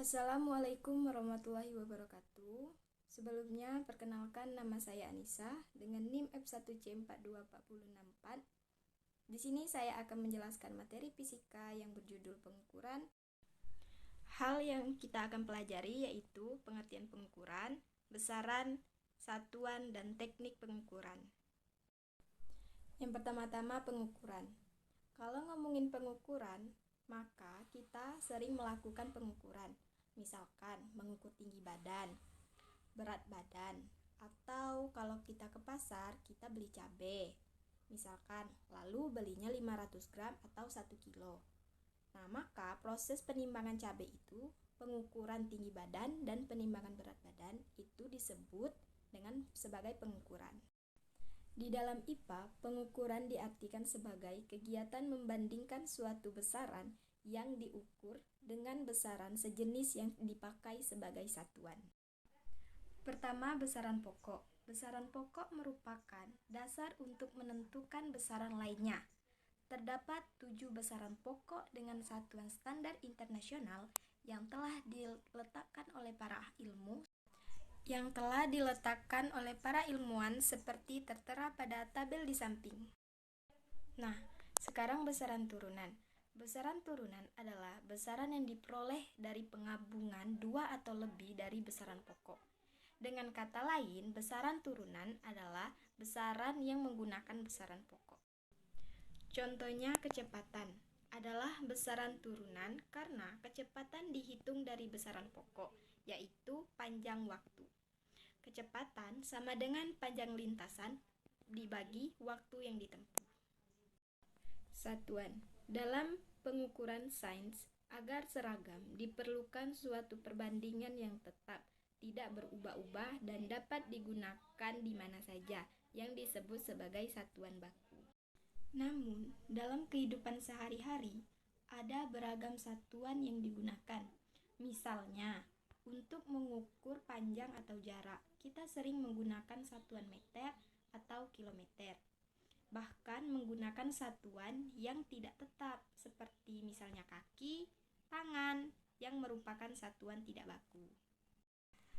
Assalamualaikum warahmatullahi wabarakatuh. Sebelumnya, perkenalkan nama saya Anissa dengan NIM F1C42464. Di sini saya akan menjelaskan materi fisika yang berjudul pengukuran. Hal yang kita akan pelajari yaitu pengertian pengukuran, besaran, satuan, dan teknik pengukuran. Yang pertama-tama pengukuran. Kalau ngomongin pengukuran, maka kita sering melakukan pengukuran. Misalkan mengukur tinggi badan, berat badan, atau kalau kita ke pasar, kita beli cabai. Misalkan, lalu belinya 500 gram atau 1 kilo. Nah, maka proses penimbangan cabai itu, pengukuran tinggi badan dan penimbangan berat badan itu disebut dengan sebagai pengukuran. Di dalam IPA, pengukuran diartikan sebagai kegiatan membandingkan suatu besaran yang diukur dengan besaran sejenis yang dipakai sebagai satuan. Pertama, besaran pokok. Besaran pokok merupakan dasar untuk menentukan besaran lainnya. Terdapat 7 besaran pokok dengan satuan standar internasional yang telah diletakkan oleh para ilmuwan seperti tertera pada tabel di samping. Nah, sekarang besaran turunan. Besaran turunan adalah besaran yang diperoleh dari penggabungan 2 atau lebih dari besaran pokok. Dengan kata lain, besaran turunan adalah besaran yang menggunakan besaran pokok. Contohnya kecepatan adalah besaran turunan karena kecepatan dihitung dari besaran pokok, yaitu panjang waktu. Kecepatan sama dengan panjang lintasan dibagi waktu yang ditempuh. Satuan. Dalam pengukuran sains, agar seragam, diperlukan suatu perbandingan yang tetap, tidak berubah-ubah dan dapat digunakan di mana saja, yang disebut sebagai satuan baku. Namun, dalam kehidupan sehari-hari, ada beragam satuan yang digunakan. Misalnya, untuk mengukur panjang atau jarak, kita sering menggunakan satuan meter atau kilometer. Bahkan menggunakan satuan yang tidak tetap, seperti misalnya kaki, tangan, yang merupakan satuan tidak baku.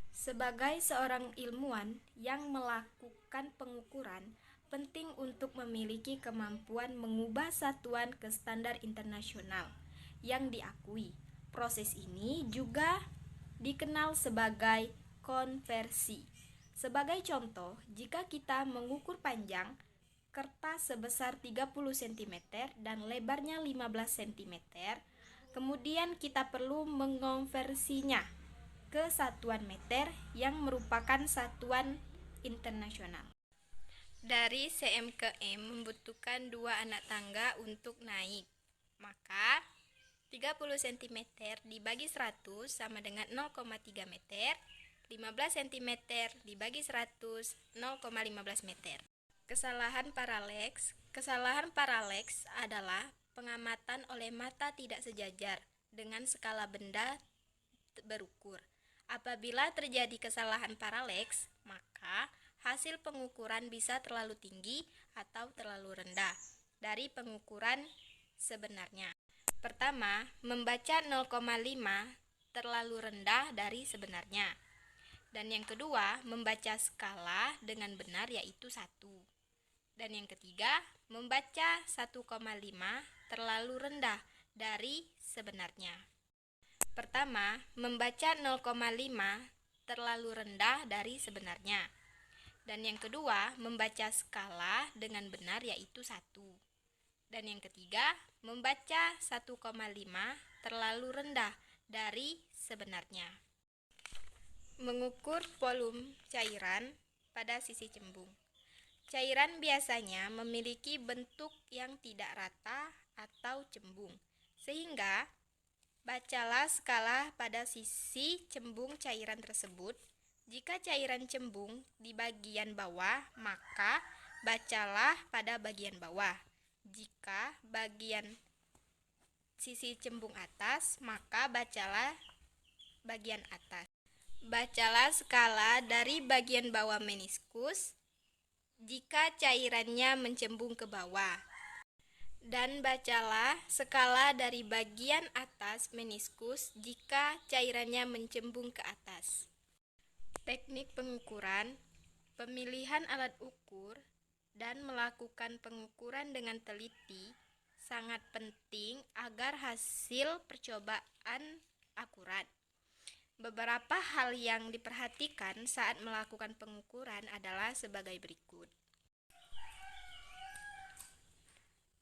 Sebagai seorang ilmuwan yang melakukan pengukuran, penting untuk memiliki kemampuan mengubah satuan ke standar internasional yang diakui. Proses ini juga dikenal sebagai konversi. Sebagai contoh, jika kita mengukur panjang kertas sebesar 30 cm dan lebarnya 15 cm, kemudian kita perlu mengonversinya ke satuan meter yang merupakan satuan internasional. Dari cm ke m membutuhkan 2 anak tangga untuk naik. Maka 30 cm dibagi 100 sama dengan 0,3 meter. 15 cm dibagi 100, 0,15 meter. Kesalahan paraleks adalah pengamatan oleh mata tidak sejajar dengan skala benda berukur. Apabila terjadi kesalahan paraleks, maka hasil pengukuran bisa terlalu tinggi atau terlalu rendah dari pengukuran sebenarnya. Pertama, membaca 0,5 terlalu rendah dari sebenarnya. Dan yang kedua, membaca skala dengan benar yaitu 1. Dan yang ketiga, membaca 1,5 terlalu rendah dari sebenarnya. Pertama, membaca 0,5 terlalu rendah dari sebenarnya. Dan yang kedua, membaca skala dengan benar yaitu 1. Dan yang ketiga, membaca 1,5 terlalu rendah dari sebenarnya. Mengukur volume cairan pada sisi cembung. Cairan biasanya memiliki bentuk yang tidak rata atau cembung, sehingga bacalah skala pada sisi cembung cairan tersebut. Jika cairan cembung di bagian bawah, maka bacalah pada bagian bawah. Jika bagian sisi cembung atas, maka bacalah bagian atas. Bacalah skala dari bagian bawah meniskus jika cairannya mencembung ke bawah. Dan bacalah skala dari bagian atas meniskus jika cairannya mencembung ke atas. Teknik pengukuran, pemilihan alat ukur, dan melakukan pengukuran dengan teliti sangat penting agar hasil percobaan akurat. Beberapa hal yang diperhatikan saat melakukan pengukuran adalah sebagai berikut.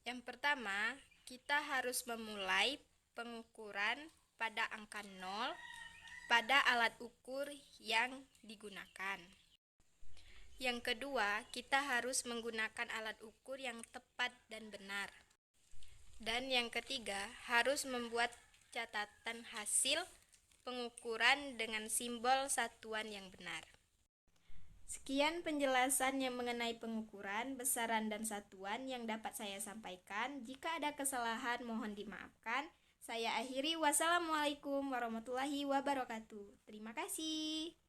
Yang pertama, kita harus memulai pengukuran pada angka 0 pada alat ukur yang digunakan. Yang kedua, kita harus menggunakan alat ukur yang tepat dan benar. Dan yang ketiga, harus membuat catatan hasil pengukuran dengan simbol satuan yang benar. Sekian penjelasan yang mengenai pengukuran, besaran, dan satuan yang dapat saya sampaikan. Jika ada kesalahan, mohon dimaafkan. Saya akhiri. Wassalamualaikum warahmatullahi wabarakatuh. Terima kasih.